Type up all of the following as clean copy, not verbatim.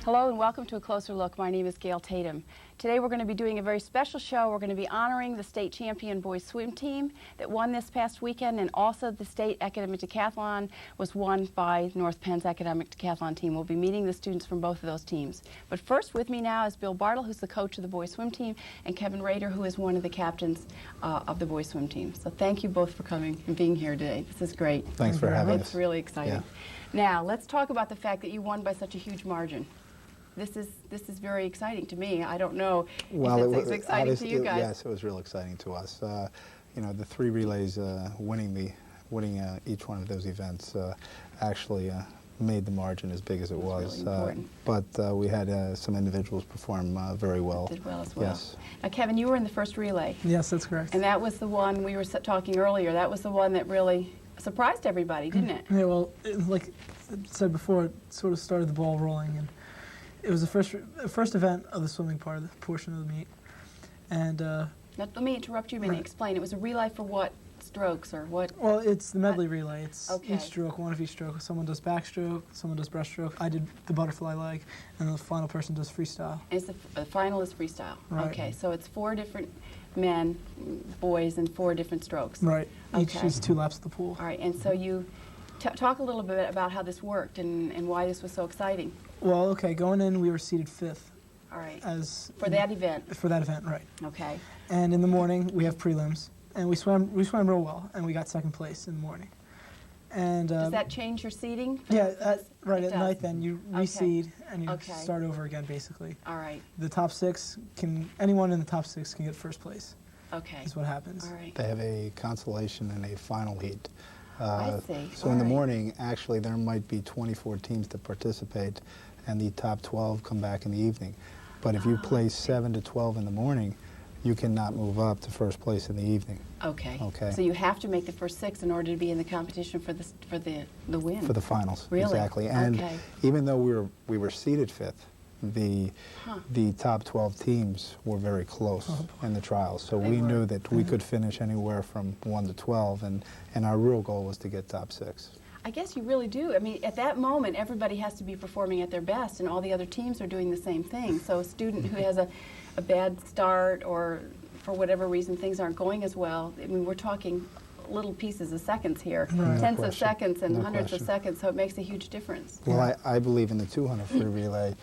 Hello and welcome to A Closer Look. My name is Gail Tatum. Today we're going to be doing a very special show. We're going to be honoring the state champion boys swim team that won this past weekend, and also the state academic decathlon was won by North Penn's academic decathlon team. We'll be meeting the students from both of those teams. But first with me now is Bill Bartle, who's the coach of the boys swim team, and Kevin Rader, who is one of the captains of the boys swim team. So thank you both for coming and being here today. This is great. Thanks for having us. It's really exciting. Yeah. Now let's talk about the fact that you won by such a huge margin. This is very exciting to me. I don't know if it's exciting to you guys. Yes, it was real exciting to us. You know, the three relays, winning each one of those events actually made the margin as big as it was. Really but we had some individuals perform very well. Did well as well. Yes. Now, Kevin, you were in the first relay. Yes, that's correct. And that was the one we were talking earlier. That was the one that really surprised everybody, didn't it? Yeah. Well, like I said before, it sort of started the ball rolling, and it was the first event of the swimming portion of the meet. And now, let me interrupt you a minute. Explain. It was a relay for what strokes or what? Well, it's the medley relay. It's okay. Each stroke, one of each stroke. Someone does backstroke, someone does breaststroke. I did the butterfly leg, and the final person does freestyle. And the final is freestyle. Right. Okay, so it's 4 different men, boys, and 4 different strokes. Right. Each Okay. is 2 laps of the pool. All right, and so you talk a little bit about how this worked and why this was so exciting. Well, okay, going in, we were seated 5th. All right. For that event? For that event, right. Okay. And in the morning, we have prelims. And we swam real well, and we got 2nd place in the morning. And does that change your seeding? Yeah, right. At night, then you reseed and you start over again, basically. All right. The top 6 anyone in the top 6 can get 1st place. Okay. Is what happens. All right. They have a consolation and a final heat. I see. So in the morning, actually, there might be 24 teams that participate, and the top 12 come back in the evening. But if you place 7 to 12 in the morning, you cannot move up to 1st place in the evening. Okay. Okay. So you have to make the first 6 in order to be in the competition for the win. For the finals. Really? Exactly. And okay. even though we were seeded 5th, the top 12 teams were very close in the trials. So we knew that we could finish anywhere from 1 to 12, and our real goal was to get top 6. I guess you really do. I mean, at that moment, everybody has to be performing at their best, and all the other teams are doing the same thing. So a student who has a bad start, or for whatever reason things aren't going as well, I mean, we're talking little pieces of seconds here, tenths of seconds and hundredths of seconds, so it makes a huge difference. Well, I believe in the 200 free relay,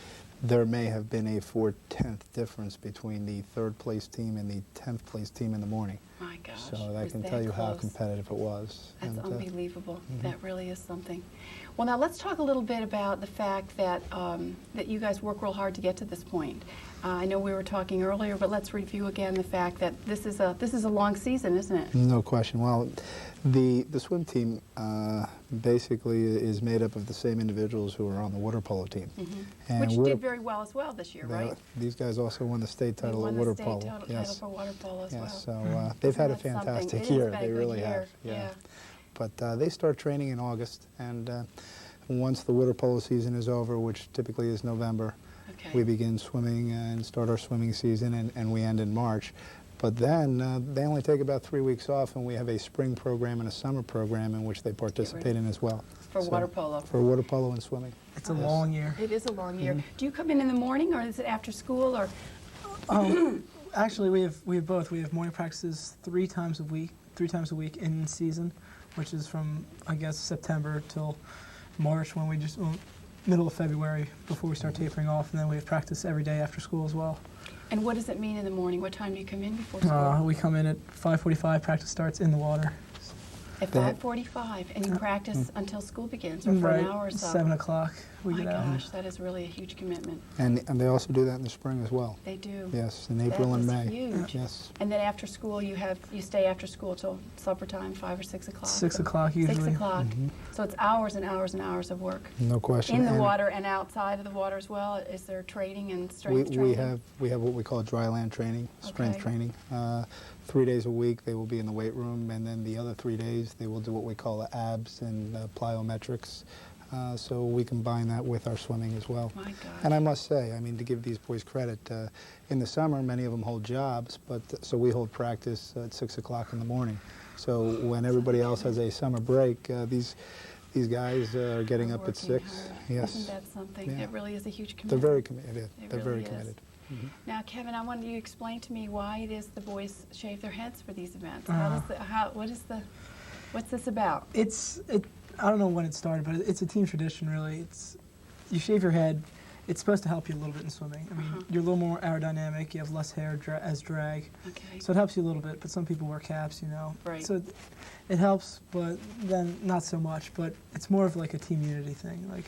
there may have been a 4/10 difference between the 3rd place team and the 10th place team in the morning. My gosh. So that can tell you how competitive it was. That's unbelievable. That really is something. Well, now let's talk a little bit about the fact that that you guys work real hard to get to this point. I know we were talking earlier, but let's review again the fact that this is a long season, isn't it? No question. Well, the swim team basically is made up of the same individuals who are on the water polo team. And which did very well as well this year, right? These guys also won the state title of water polo. Title for water polo as well. So they've had a fantastic year. They really have. Yeah. But they start training in August, and once the water polo season is over, which typically is November, we begin swimming and start our swimming season, and we end in March. But then they only take about 3 weeks off, and we have a spring program and a summer program in which they participate in as well. For water polo. For water polo and swimming. It's a long year. It is a long year. Do you come in the morning, or is it after school, or? Actually, we have both. We have morning practices 3 times a week in season, which is from, I guess, September till March, when we middle of February, before we start tapering off, and then we have practice every day after school as well. And what does it mean in the morning? What time do you come in before school? We come in at 5:45, practice starts in the water. At 5:45, and you practice until school begins, or for an hour or so? 7 o'clock we get out. My gosh, that is really a huge commitment. And they also do that in the spring as well. They do. Yes, in April and May. That is huge. Yes. And then after school, you stay after school till supper time, 5 or 6 o'clock? 6 o'clock usually. 6 o'clock. So it's hours and hours and hours of work. No question. In the water and outside of the water as well? Is there training and strength training? We have what we call dry land training, strength training. 3 days a week they will be in the weight room, and then the other 3 days they will do what we call the abs and plyometrics. So we combine that with our swimming as well. My God. And I must say, I mean, to give these boys credit, in the summer many of them hold jobs, but so we hold practice at 6 o'clock in the morning. So when everybody else has a summer break, these guys are getting up at 6. Hard. Yes. Isn't that something? Yeah. It really is a huge commitment. They're very committed. They're really very is. committed. Mm-hmm. Now, Kevin, I wanted you to explain to me why it is the boys shave their heads for these events. What's this about? I don't know when it started, but it's a team tradition, really. You shave your head. It's supposed to help you a little bit in swimming. I mean, you're a little more aerodynamic. You have less hair as drag. Okay. So it helps you a little bit, but some people wear caps, you know. Right. So it helps, but then not so much. But it's more of like a team unity thing. Like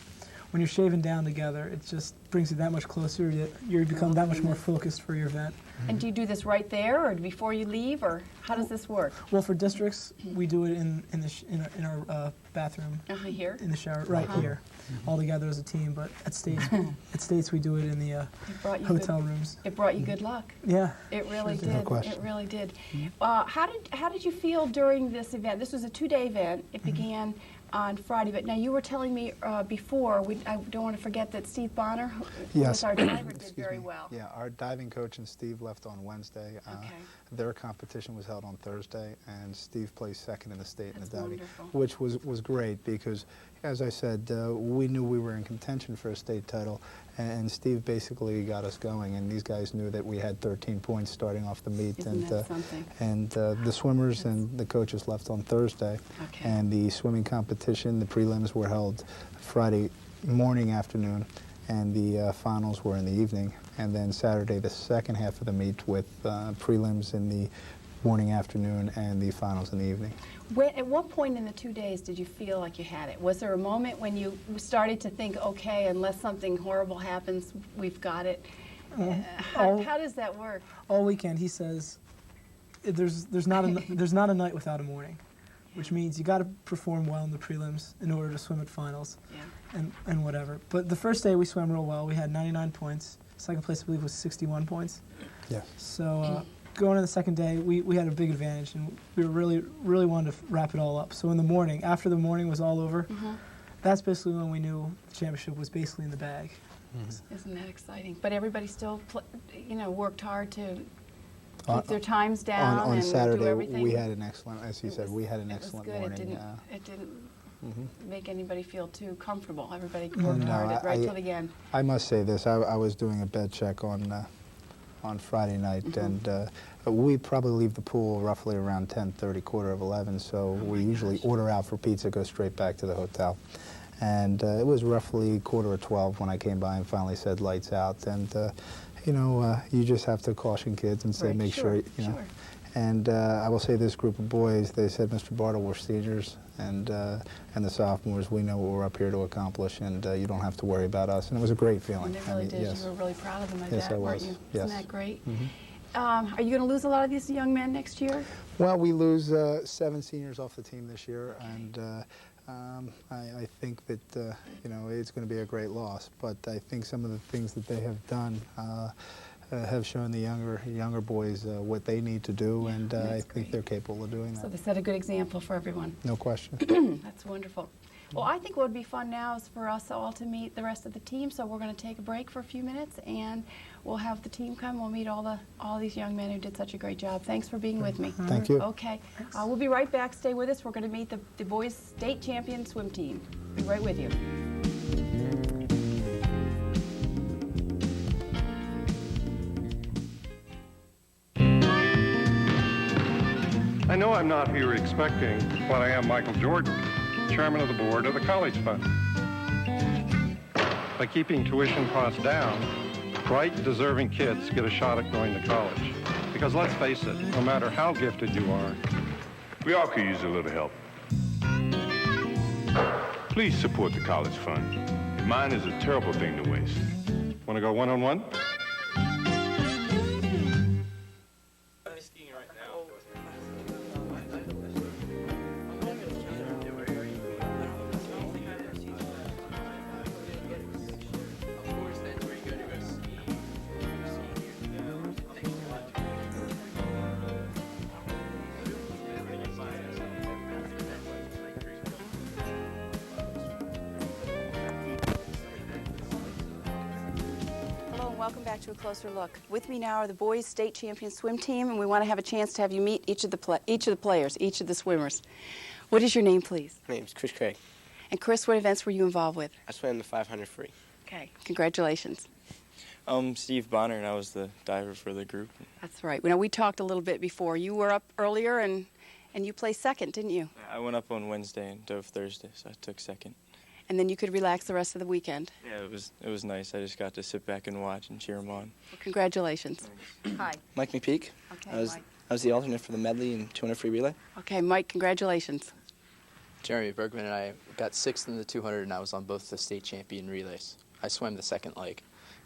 when you're shaving down together, it just brings you that much closer. You become that much more focused for your event. And do you do this right there, or before you leave, or how does this work? Well, for districts, we do it in our bathroom. Here? In the shower, right here, all together as a team. But at states, we do it in the hotel rooms. It brought you good luck. Yeah. It really did. No question. It really did. How did you feel during this event? This was a 2-day event. It began on Friday, but now you were telling me before, I don't want to forget that Steve Bonner, who was our diver, did very well. Yeah, our diving coach and Steve left on Wednesday. Okay. Their competition was held on Thursday, and Steve placed second in the state in the diving, wonderful. which was great because, as I said, we knew we were in contention for a state title, and Steve basically got us going, and these guys knew that we had 13 points starting off the meet. Isn't that something? And the swimmers and the coaches left on Thursday, Okay. and the swimming competition, the prelims were held Friday morning, afternoon, and the finals were in the evening. And then Saturday, the second half of the meet with prelims in the morning, afternoon, and the finals in the evening. At what point in the 2 days did you feel like you had it? Was there a moment when you started to think, okay, unless something horrible happens, we've got it? How does that work? All weekend, he says, there's not a night without a morning, which means you got to perform well in the prelims in order to swim at finals. Yeah. And whatever. But the first day we swam real well. We had 99 points. Second place, I believe, was 61 points. Yes. So going into the second day, we had a big advantage, and we really wanted to wrap it all up. So in the morning, after the morning was all over, that's basically when we knew the championship was basically in the bag. Isn't that exciting? But everybody still, worked hard to keep their times down on and Saturday, do everything. we had an excellent, as you said, we had an excellent morning. It didn't make anybody feel too comfortable. Everybody worked hard right till the end. I must say this. I was doing a bed check on Friday night, and we probably leave the pool roughly around 10:30, quarter of 11, so we usually order out for pizza, go straight back to the hotel. And it was roughly quarter of 12 when I came by and finally said lights out. And, you just have to caution kids and say, Right, make sure, you know. And I will say this group of boys, they said, Mr. Bartle, we're seniors, and the sophomores, we know what we're up here to accomplish, and you don't have to worry about us. And it was a great feeling. And it really did. Yes. You were really proud of them, Yes, I weren't was. you? Yes. Isn't that great? Are you going to lose a lot of these young men next year? Well, we lose 7 seniors off the team this year, and I think that it's going to be a great loss. But I think some of the things that they have done have shown the younger boys what they need to do, and I think they're capable of doing that. So they set a good example for everyone. No question. That's wonderful. Well, I think what would be fun now is for us all to meet the rest of the team. So we're going to take a break for a few minutes, and we'll have the team come. We'll meet all these young men who did such a great job. Thanks for being with me. Thank you. Okay. We'll be right back. Stay with us. We're going to meet the boys' state champion swim team. Be right with you. I know I'm not here expecting, but I am Michael Jordan, chairman of the board of the College Fund. By keeping tuition costs down, bright, deserving kids get a shot at going to college. Because let's face it, no matter how gifted you are, we all could use a little help. Please support the College Fund. Mine is a terrible thing to waste. want to go one-on-one? Welcome back to A Closer Look. With me now are the boys' state champion swim team, and we want to have a chance to have you meet each of the players, each of the swimmers. What is your name, please? My name's Chris Craig. And Chris, what events were you involved with? I swam the 500 free. Okay, congratulations. Steve Bonner, and I was the diver for the group. That's right. Now, we talked a little bit before. You were up earlier, and you placed second, didn't you? I went up on Wednesday and dove Thursday, so I took second. And then you could relax the rest of the weekend. Yeah, it was nice. I just got to sit back and watch and cheer them on. Well, congratulations. Hi. Mike McPeak. Okay, I was the alternate for the medley and 200 free relay. Okay, Mike, congratulations. Jeremy Bergman and I got 6th in the 200, and I was on both the state champion relays. I swam the second leg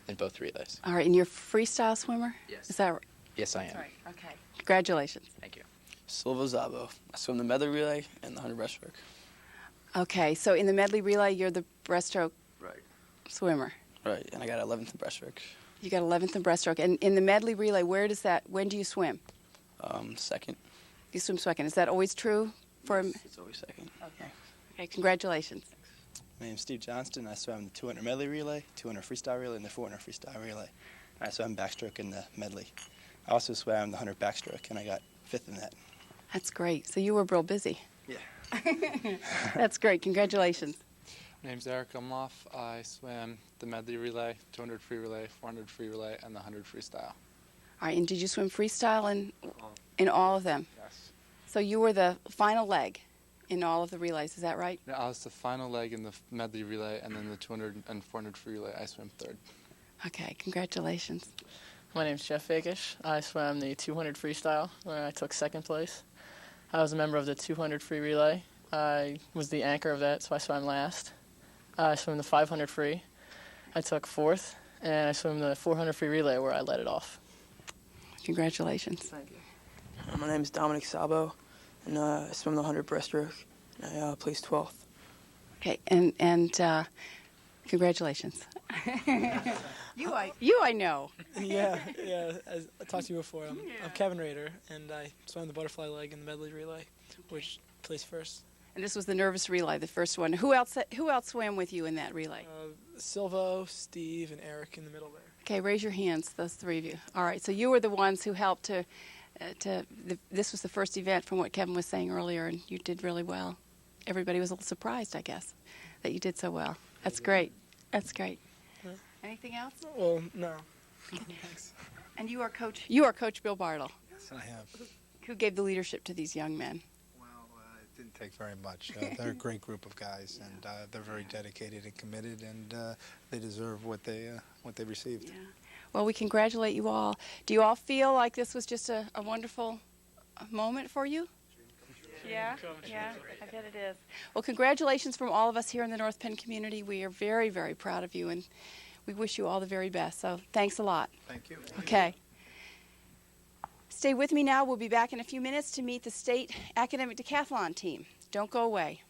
in both relays. All right, and you're a freestyle swimmer? Yes. Is that right? Yes, I am. That's right. Okay. Congratulations. Thank you. Silva Zabo. I swim the medley relay and the 100 breaststroke. Okay, so in the medley relay, you're the breaststroke swimmer. Right, and I got 11th in breaststroke. You got 11th in breaststroke. And in the medley relay, when do you swim? Second. You swim second. Is that always true? It's always second. Okay. Okay, congratulations. My name's Steve Johnston. I swam the 200 medley relay, 200 freestyle relay, and the 400 freestyle relay. I swam backstroke in the medley. I also swam the 100 backstroke, and I got 5th in that. That's great. So you were real busy. Yeah. That's great. Congratulations. My name's Eric Umloff. I swam the medley relay, 200 free relay, 400 free relay, and the 100 freestyle. All right, and did you swim freestyle in all of them? Yes. So you were the final leg in all of the relays, is that right? Yeah, I was the final leg in the medley relay, and then the 200 and 400 free relay, I swam 3rd. Okay, congratulations. My name's Jeff Vakish. I swam the 200 freestyle, where I took 2nd place. I was a member of the 200 free relay. I was the anchor of that, so I swam last. I swam the 500 free. I took 4th, and I swam the 400 free relay, where I led it off. Congratulations. Thank you. My name is Dominic Sabo, and I swim the 100 breaststroke, and I placed 12th. Okay, and congratulations. You I know. Yeah. As I talked to you before, I'm Kevin Rader, and I swam the butterfly leg in the medley relay, which placed 1st. And this was the nervous relay, the first one. Who else swam with you in that relay? Silvo, Steve, and Eric in the middle there. Okay, raise your hands, those 3 of you. All right, so you were the ones who helped this was the first event from what Kevin was saying earlier, and you did really well. Everybody was a little surprised, I guess, that you did so well. That's great. That's great. Anything else? Well, no. Thanks. And you are Coach Bill Bartle. Yes, I have. Who gave the leadership to these young men? Well, it didn't take very much. They're a great group of guys, and they're very dedicated and committed, and they deserve what they received. Yeah. Well, we congratulate you all. Do you all feel like this was just a wonderful moment for you? Yeah, I bet it is. Well, congratulations from all of us here in the North Penn community. We are very, very proud of you, and we wish you all the very best. So thanks a lot. Thank you. Okay. Stay with me now. We'll be back in a few minutes to meet the state academic decathlon team. Don't go away.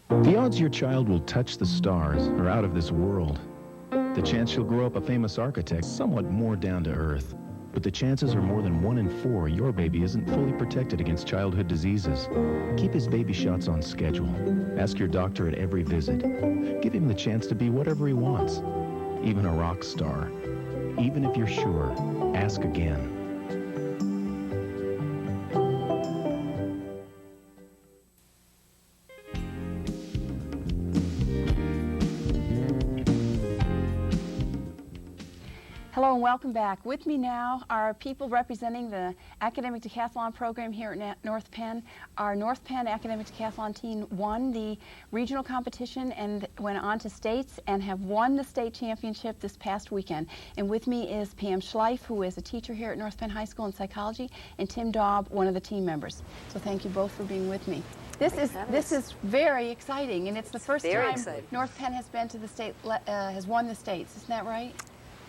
The odds your child will touch the stars are out of this world. The chance she'll grow up a famous architect, somewhat more down to earth. But the chances are more than 1 in 4 your baby isn't fully protected against childhood diseases. Keep his baby shots on schedule. Ask your doctor at every visit. Give him the chance to be whatever he wants, even a rock star. Even if you're sure, ask again. Hello and welcome back. With me now are people representing the academic decathlon program here at North Penn. Our North Penn academic decathlon team won the regional competition and went on to states and have won the state championship this past weekend. And with me is Pam Schleif, who is a teacher here at North Penn High School in psychology, and Tim Daub, one of the team members. So thank you both for being with me. This is very exciting, and it's the first time North Penn has been to the state, has won the states. Isn't that right?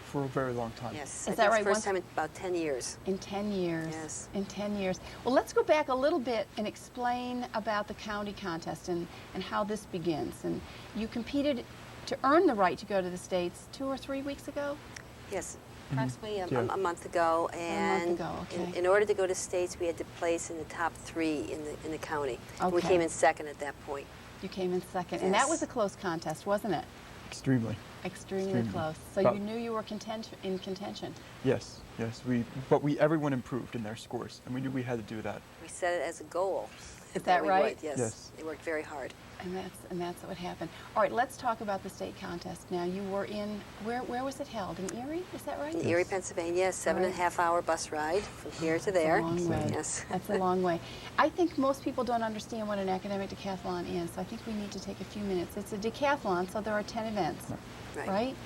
For a very long time. Yes. Is that right? First time in about 10 years. In 10 years. Yes. In 10 years. Well, let's go back a little bit and explain about the county contest and how this begins. And you competed to earn the right to go to the States 2 or 3 weeks ago? Yes. Approximately a month A ago. month And ago, okay. in order to go to States, we had to place in the top 3 in the county. Okay. We came in second at that point. You came in second. Yes. And that was a close contest, wasn't it? Extremely. Extremely close. So you knew you were in contention. Yes, yes. Everyone improved in their scores, and we knew we had to do that. We set it as a goal. Is that right? Yes. They worked very hard. And that's what happened. All right, let's talk about the state contest. Now, you were in, where was it held? In Erie, is that right? In Erie, Pennsylvania, 7.5-hour bus ride from here to there. That's a long way. Yes. That's a long way. I think most people don't understand what an academic decathlon is, so I think we need to take a few minutes. It's a decathlon, so there are 10 events, right?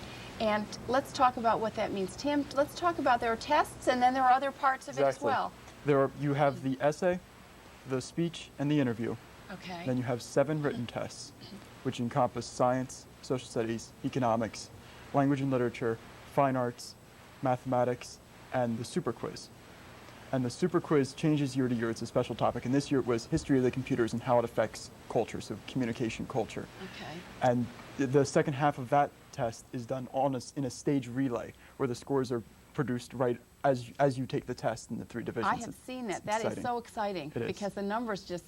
And let's talk about what that means. Tim, let's talk about there are tests, and then there are other parts of it as well. You have the essay, the speech, and the interview. Okay. Then you have 7 written tests, which encompass science, social studies, economics, language and literature, fine arts, mathematics, and the super quiz. And the super quiz changes year to year. It's a special topic. And this year it was history of the computers and how it affects culture, so communication culture. Okay. And the second half of that test is done in a stage relay, where the scores are produced right as you take the test in the 3 divisions. I have seen that. That is so exciting because the numbers just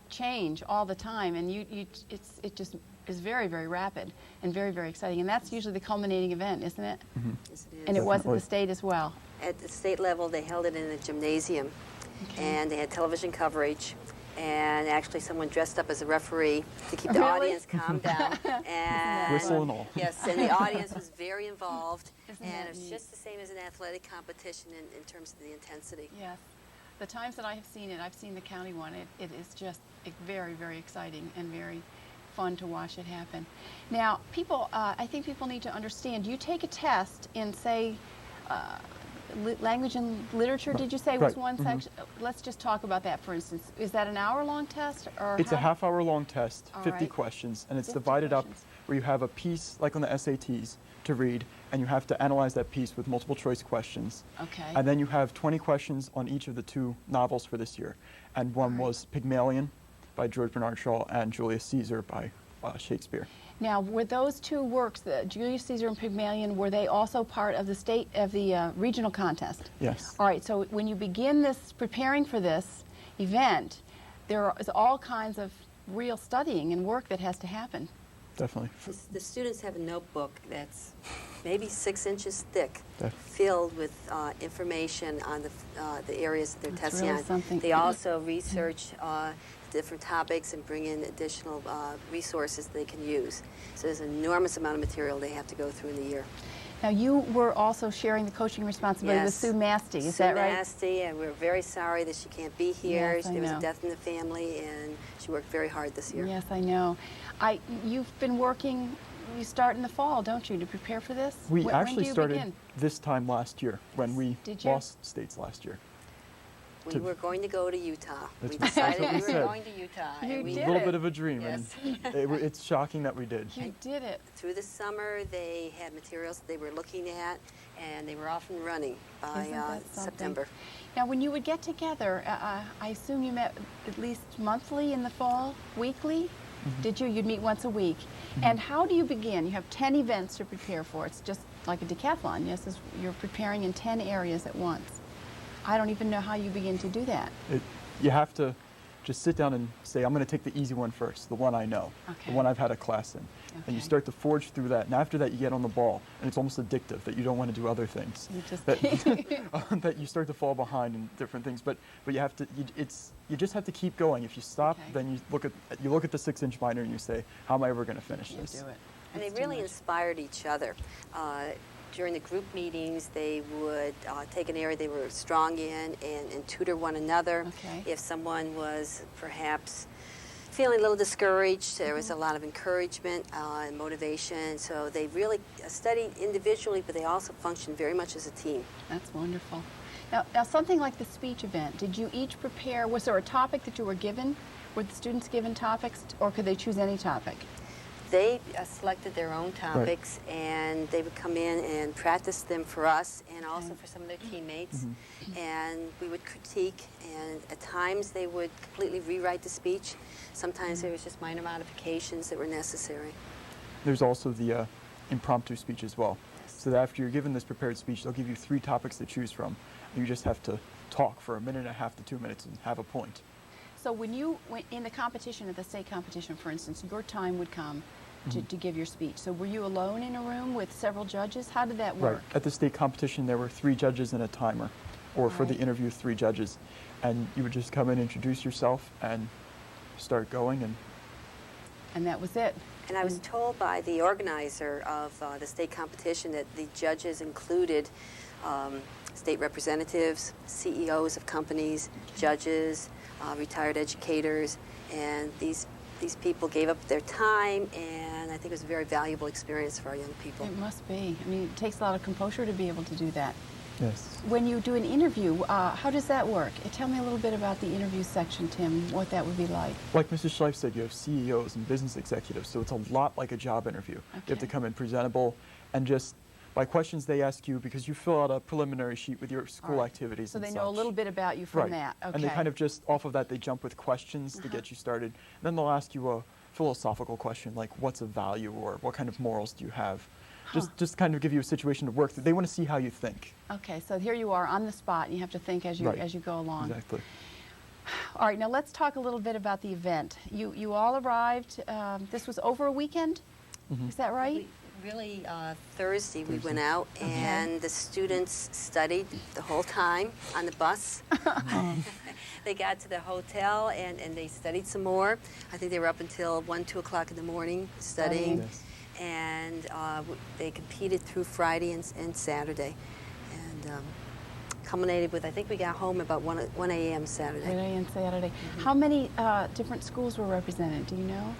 change all the time, and it just is very, very rapid and very, very exciting. And that's usually the culminating event, isn't it? Mm-hmm. Yes, it is. And it was at the state as well. At the state level, they held it in a gymnasium, and they had television coverage. And actually, someone dressed up as a referee to keep the audience calm down. And whistle and all. Yes, and the audience was very involved. And it was just the same as an athletic competition in terms of the intensity. Yes. The times that I have seen it, I've seen the county one, it is just very, very exciting and very fun to watch it happen. Now, I think people need to understand, you take a test in, say, language and literature, did you say, was one section? Let's just talk about that, for instance. Is that an hour-long test? Or it's a half-hour-long test, 50 questions, and it's divided up where you have a piece, like on the SATs, to read, and you have to analyze that piece with multiple choice questions. Okay. And then you have 20 questions on each of the 2 novels for this year. And one was Pygmalion by George Bernard Shaw and Julius Caesar by Shakespeare. Now, were those 2 works, the Julius Caesar and Pygmalion, were they also part of the regional contest? Yes. All right, so when you begin preparing for this event, there is all kinds of real studying and work that has to happen. Definitely. The students have a notebook that's maybe 6 inches thick, filled with information on the areas that they're testing really on. Something. They also research different topics and bring in additional resources they can use. So there's an enormous amount of material they have to go through in the year. Now, you were also sharing the coaching responsibility with Sue Masty, is that right? Sue Masty, and we're very sorry that she can't be here. Yes, there was a death in the family, and she worked very hard this year. Yes, I know. You've been working, you start in the fall, don't you, to prepare for this? We actually started this time last year, when we lost states last year. We were going to go to Utah. We decided we were going to Utah. You did a little bit of a dream, yes. And it's shocking that we did. You did it. Through the summer, they had materials that they were looking at, and they were off and running by September. Now, when you would get together, I assume you met at least monthly in the fall, weekly? Mm-hmm. Did you? You'd meet once a week. Mm-hmm. And how do you begin? You have 10 events to prepare for. It's just like a decathlon. Yes, you're preparing in 10 areas at once. I don't even know how you begin to do that. You have to just sit down and say, I'm going to take the easy one first, the one I know, the one I've had a class in. Okay. And you start to forge through that. And after that, you get on the ball. And it's almost addictive that you don't want to do other things. That you start to fall behind in different things. But you have to, you just have to keep going. If you stop, then you look at the 6-inch binder and you say, how am I ever going to finish this? Do it. And they really inspired each other. During the group meetings, they would take an area they were strong in and tutor one another. Okay. If someone was perhaps feeling a little discouraged, there was a lot of encouragement and motivation. So they really studied individually, but they also functioned very much as a team. That's wonderful. Now something like the speech event, did you each prepare, was there a topic that you were given? Were the students given topics, or could they choose any topic? They selected their own topics, and they would come in and practice them for us and also for some of their teammates. Mm-hmm. And we would critique, and at times they would completely rewrite the speech. Sometimes there was just minor modifications that were necessary. There's also the impromptu speech as well. Yes. So that after you're given this prepared speech, they'll give you 3 topics to choose from. You just have to talk for 1.5 minutes to 2 minutes and have a point. So when you went in the competition, at the state competition, for instance, your time would come to give your speech. So were you alone in a room with several judges? How did that work? Right. At the state competition, there were 3 judges and a timer, or for the interview, 3 judges. And you would just come in, introduce yourself, and start going. And that was it. And I was told by the organizer of the state competition that the judges included state representatives, CEOs of companies, judges, retired educators, and these people gave up their time, and I think it was a very valuable experience for our young people. It must be. I mean, it takes a lot of composure to be able to do that. Yes. When you do an interview, how does that work? Tell me a little bit about the interview section, Tim, what that would be like. Like Mrs. Schleif said, you have CEOs and business executives, so it's a lot like a job interview. Okay. You have to come in presentable, and just by questions they ask you, because you fill out a preliminary sheet with your school activities and so they know a little bit about you from that. Okay. And they kind of just, off of that, they jump with questions to get you started. And then they'll ask you a philosophical question, like what's a value, or what kind of morals do you have? Just kind of give you a situation to work through. They want to see how you think. Okay, so here you are on the spot, and you have to think as you go along. Exactly. All right, now let's talk a little bit about the event. You all arrived, this was over a weekend? Is that right? Really, Thursday we went out, and the students studied the whole time on the bus. They got to the hotel, and they studied some more. I think they were up until 1, 2 o'clock in the morning studying. Yes. And they competed through Friday and Saturday, and culminated with, I think we got home about 1 a.m. Saturday. 1 a.m. Saturday. How many different schools were represented, do you know?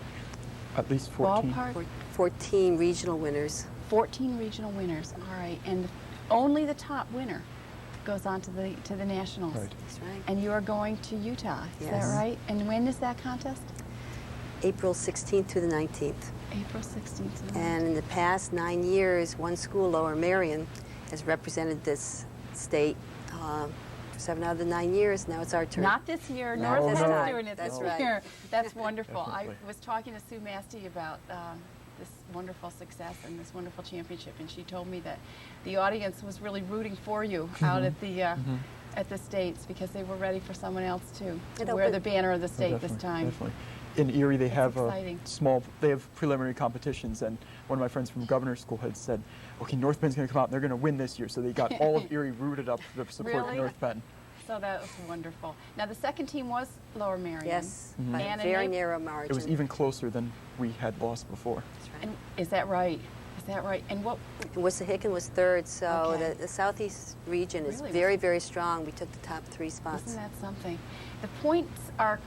At least 14. Ballpark? 14 regional winners. 14 regional winners, all right. And only the top winner goes on to the nationals. Right. That's right. And you are going to Utah, is that right? And when is that contest? April 16th through the 19th. April 16th. And in the past 9 years, one school, Lower Merion, has represented this state for 7 out of the 9 years. Now it's our turn. Not this year. No, North this is time. doing it That's this right. year. That's wonderful. Definitely. I was talking to Sue Masty about this wonderful success and this wonderful championship, and she told me that the audience was really rooting for you out at the States, because they were ready for someone else to wear the banner of the state this time. Definitely. In Erie, they have they have preliminary competitions, and one of my friends from Governor's School had said, okay, North Bend's going to come out and they're going to win this year. So they got all of Erie rooted up to support North Bend. So that was wonderful. Now the second team was Lower Merion. Yes, by a very narrow margin. It was even closer than we had lost before. That's right. And is that right? Is that right? And what? Wissahickon was third, so the southeast region is very, very strong. We took the top 3 spots. Isn't that something? The points are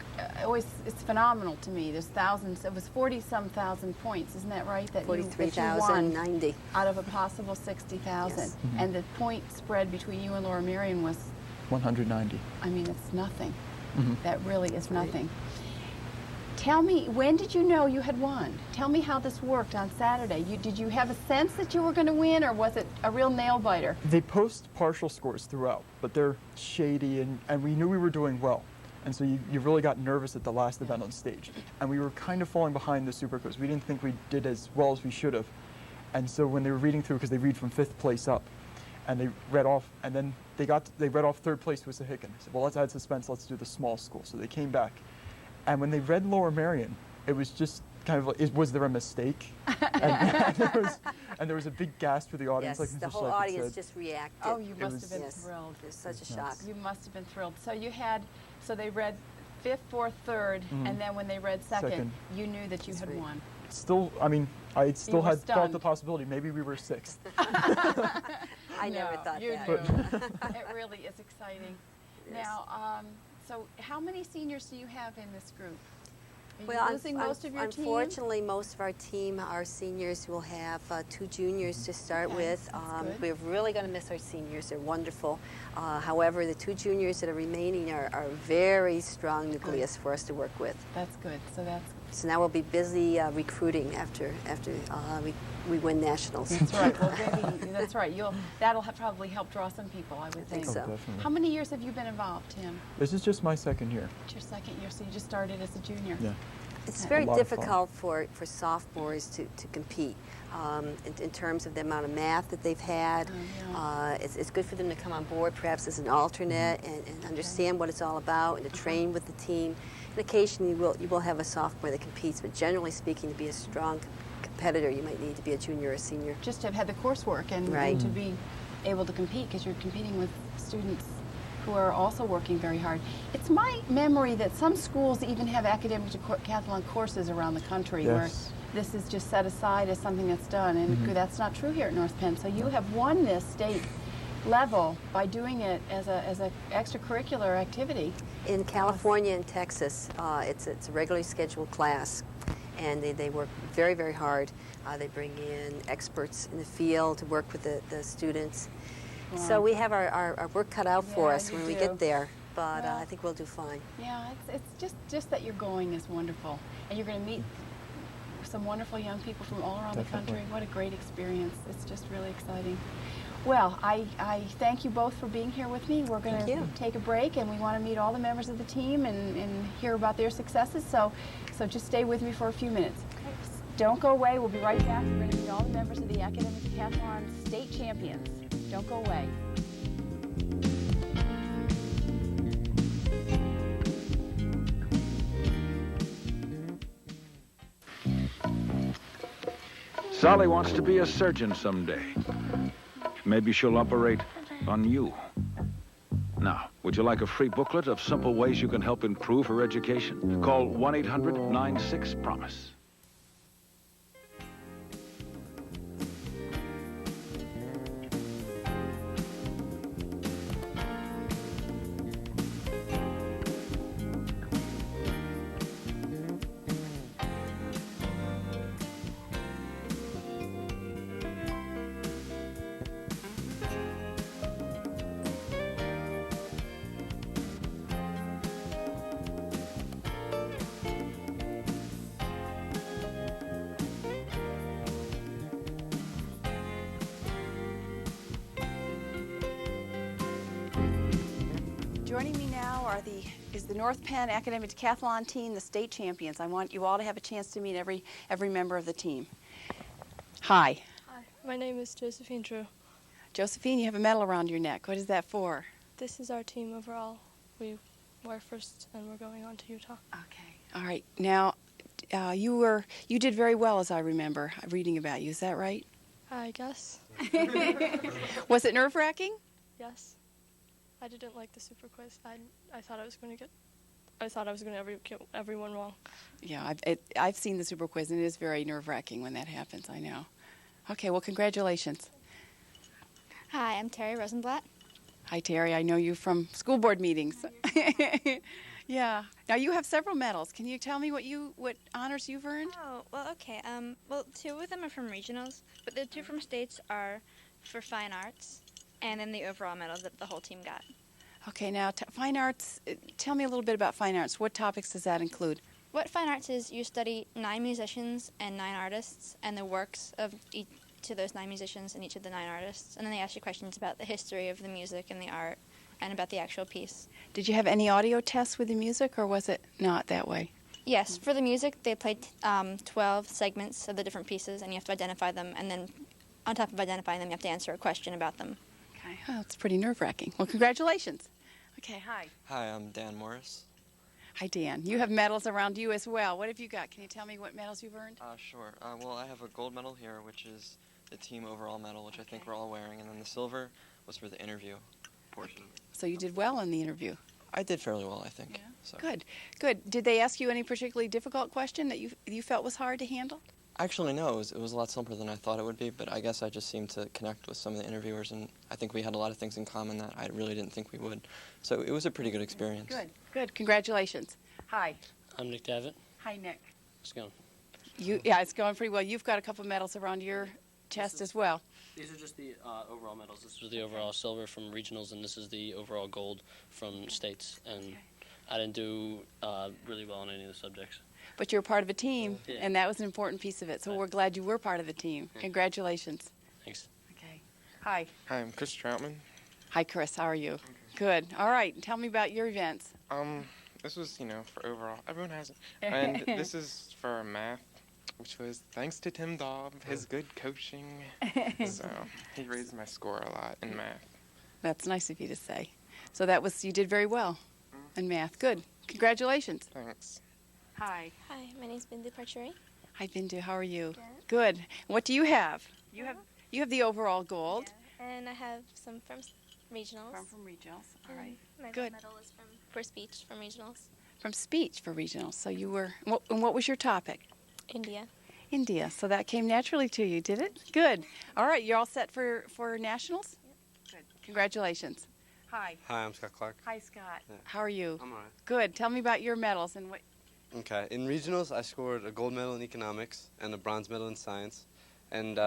always, it's phenomenal to me. There's thousands, it was 40-some thousand points, isn't that right? That 43,090. Out of a possible 60,000. Yes. And the point spread between you and Lower Merion was 190. I mean, it's nothing. That really is nothing. Tell me, when did you know you had won? Tell me how this worked on Saturday. Did you have a sense that you were going to win, or was it a real nail-biter? They post partial scores throughout, but they're shady, and we knew we were doing well. And so you really got nervous at the last event on stage. And we were kind of falling behind the Supercoach. We didn't think we did as well as we should have. And so when they were reading through, because they read from 5th place up, and they read off, and then they read off 3rd place was Wissahickon. I said, well, let's add suspense, let's do the small school. So they came back. And when they read Lower Merion, it was just kind of like, was there a mistake? and there was a big gasp for the audience. Yes, like the whole audience just reacted. Oh, you must have been thrilled. It was such a shock. You must have been thrilled. So they read 5th, 4th, 3rd, and then when they read second, you knew that you had won. Still, I mean, I still had thought the possibility, maybe we were 6th. I never thought that. It really is exciting. Now, so how many seniors do you have in this group? Are you losing most of your team? Unfortunately, most of our team are seniors. We'll have 2 juniors to start with. We're really going to miss our seniors. They're wonderful. However, the 2 juniors that are remaining are a very strong nucleus for us to work with. That's good. So now we'll be busy recruiting after we win nationals. That's right. Well, maybe, that's right. That'll probably help draw some people, I would think. So. Definitely. How many years have you been involved, Tim? This is just my 2nd year. It's your 2nd year, so you just started as a junior. Yeah. It's very difficult for sophomores to compete in terms of the amount of math that they've had. It's good for them to come on board perhaps as an alternate and understand what it's all about and to train with the team. And occasionally you will have a sophomore that competes, but generally speaking, to be a strong competitor, you might need to be a junior or a senior. Just to have had the coursework and to be able to compete, because you're competing with students who are also working very hard. It's my memory that some schools even have academic decathlon courses around the country where this is just set aside as something that's done, and that's not true here at North Penn. So you have won this state level by doing it as a extracurricular activity. In California and Texas, it's a regularly scheduled class, and they work very, very hard. They bring in experts in the field to work with the students. Wow. So we have our work cut out for us when we get there, but I think we'll do fine. Yeah, it's just that you're going is wonderful, and you're going to meet some wonderful young people from all around the country. What a great experience. It's just really exciting. Well, I thank you both for being here with me. We're going to take a break, and we want to meet all the members of the team and hear about their successes. So just stay with me for a few minutes. Okay. Don't go away. We'll be right back. We're going to meet all the members of the Academic Decathlon State Champions. Don't go away. Sally wants to be a surgeon someday. Maybe she'll operate on you. Now, would you like a free booklet of simple ways you can help improve her education? Call 1-800-96-PROMISE. Joining me now is the North Penn Academic Decathlon team, the state champions. I want you all to have a chance to meet every member of the team. Hi. Hi, my name is Josephine Drew. Josephine, you have a medal around your neck. What is that for? This is our team overall. We were first and we're going on to Utah. Okay. All right. Now, you did very well, as I remember reading about you. Is that right? I guess. Was it nerve-wracking? Yes. I didn't like the super quiz. I thought I was going to get everyone wrong. Yeah, I've seen the super quiz, and it is very nerve-wracking when that happens, I know. Okay, well, congratulations. Hi, I'm Terry Rosenblatt. Hi, Terry. I know you from school board meetings. Yeah. Now, you have several medals. Can you tell me what honors you've earned? Oh, well, okay. Well, 2 of them are from regionals, but the 2 from states are for fine arts, and then the overall medal that the whole team got. Okay, now fine arts, tell me a little bit about fine arts. What topics does that include? What fine arts is, you study 9 musicians and 9 artists and the works of each of those 9 musicians and each of the 9 artists. And then they ask you questions about the history of the music and the art and about the actual piece. Did you have any audio tests with the music, or was it not that way? Yes, for the music, they played 12 segments of the different pieces, and you have to identify them, and then on top of identifying them, you have to answer a question about them. Okay, oh, it's pretty nerve-wracking. Well, congratulations. Okay, hi. Hi, I'm Dan Morris. Hi, Dan. You have medals around you as well. What have you got? Can you tell me what medals you've earned? Sure. Well, I have a gold medal here, which is the team overall medal, which I think we're all wearing, and then the silver was for the interview portion. So you did well in the interview. I did fairly well, I think. Yeah. So. Good, good. Did they ask you any particularly difficult question that you felt was hard to handle? Actually, no. It was a lot simpler than I thought it would be, but I guess I just seemed to connect with some of the interviewers, and I think we had a lot of things in common that I really didn't think we would. So it was a pretty good experience. Good, good. Congratulations. Hi. I'm Nick Davitt. Hi, Nick. How's it going? Yeah, it's going pretty well. You've got a couple medals around your chest as well. These are just the overall medals. This is the overall silver from regionals, and this is the overall gold from states. And I didn't do really well in any of the subjects. But you're part of a team, Yeah. and that was an important piece of it. So we're glad you were part of the team. Congratulations. Thanks. Okay. Hi. Hi, I'm Chris Troutman. Hi, Chris. How are you? Good. All right. Tell me about your events. This was, for overall. Everyone has it. And this is for math, which was thanks to Tim Daub, his good coaching. So he raised my score a lot in math. That's nice of you to say. So you did very well in math. Good. Congratulations. Thanks. Hi. Hi, my name is Bindi Parchuri. Hi, Bindu. How are you? Good. What do you have? You have the overall gold. Yeah. And I have some from regionals. From regionals. All right. My Good. medal is for speech from regionals. From speech for regionals. So you were. And what was your topic? India. India. So that came naturally to you, did it? Good. All right. You're all set for nationals? Yep. Good. Congratulations. Hi. Hi, I'm Scott Clark. Hi, Scott. Yeah. How are you? I'm all right. Good. Tell me about your medals and what. Okay. In regionals, I scored a gold medal in economics and a bronze medal in science, and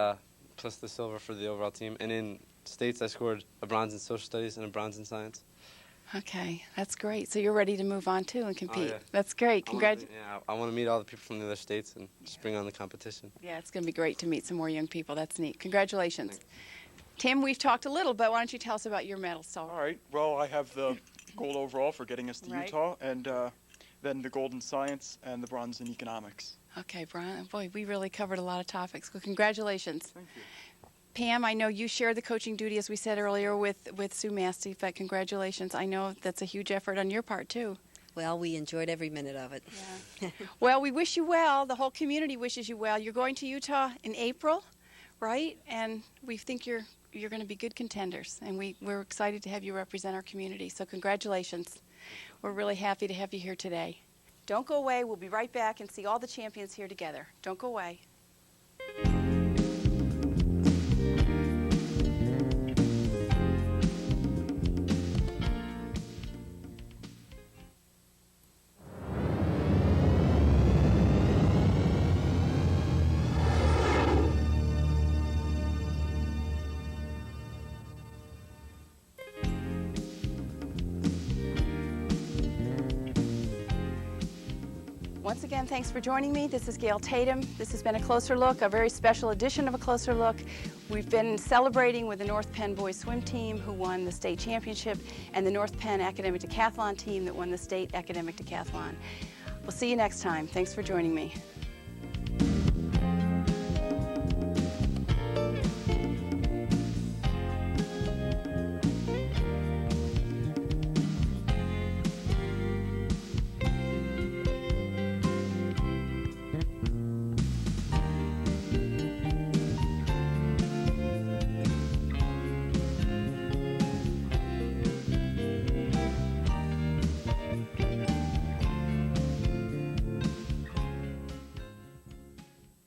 plus the silver for the overall team. And in states, I scored a bronze in social studies and a bronze in science. Okay, that's great. So you're ready to move on too and compete. Oh, yeah. That's great. I want to meet all the people from the other states and just bring on the competition. Yeah, it's going to be great to meet some more young people. That's neat. Congratulations. Thanks. Tim, we've talked a little, but why don't you tell us about your medal? All right. Well, I have the gold overall for getting us to Utah, and then the gold in science and the bronze in economics. Okay, Brian. Boy, we really covered a lot of topics. Well, congratulations. Thank you. Pam, I know you share the coaching duty, as we said earlier, with Sue Masty, but congratulations. I know that's a huge effort on your part, too. Well, we enjoyed every minute of it. Yeah. Well, we wish you well. The whole community wishes you well. You're going to Utah in April, right? And we think you're going to be good contenders, and we're excited to have you represent our community. So congratulations. We're really happy to have you here today. Don't go away. We'll be right back and see all the champions here together. Don't go away. Once again, thanks for joining me. This is Gail Tatum. This has been A Closer Look, a very special edition of A Closer Look. We've been celebrating with the North Penn boys swim team who won the state championship and the North Penn academic decathlon team that won the state academic decathlon. We'll see you next time. Thanks for joining me.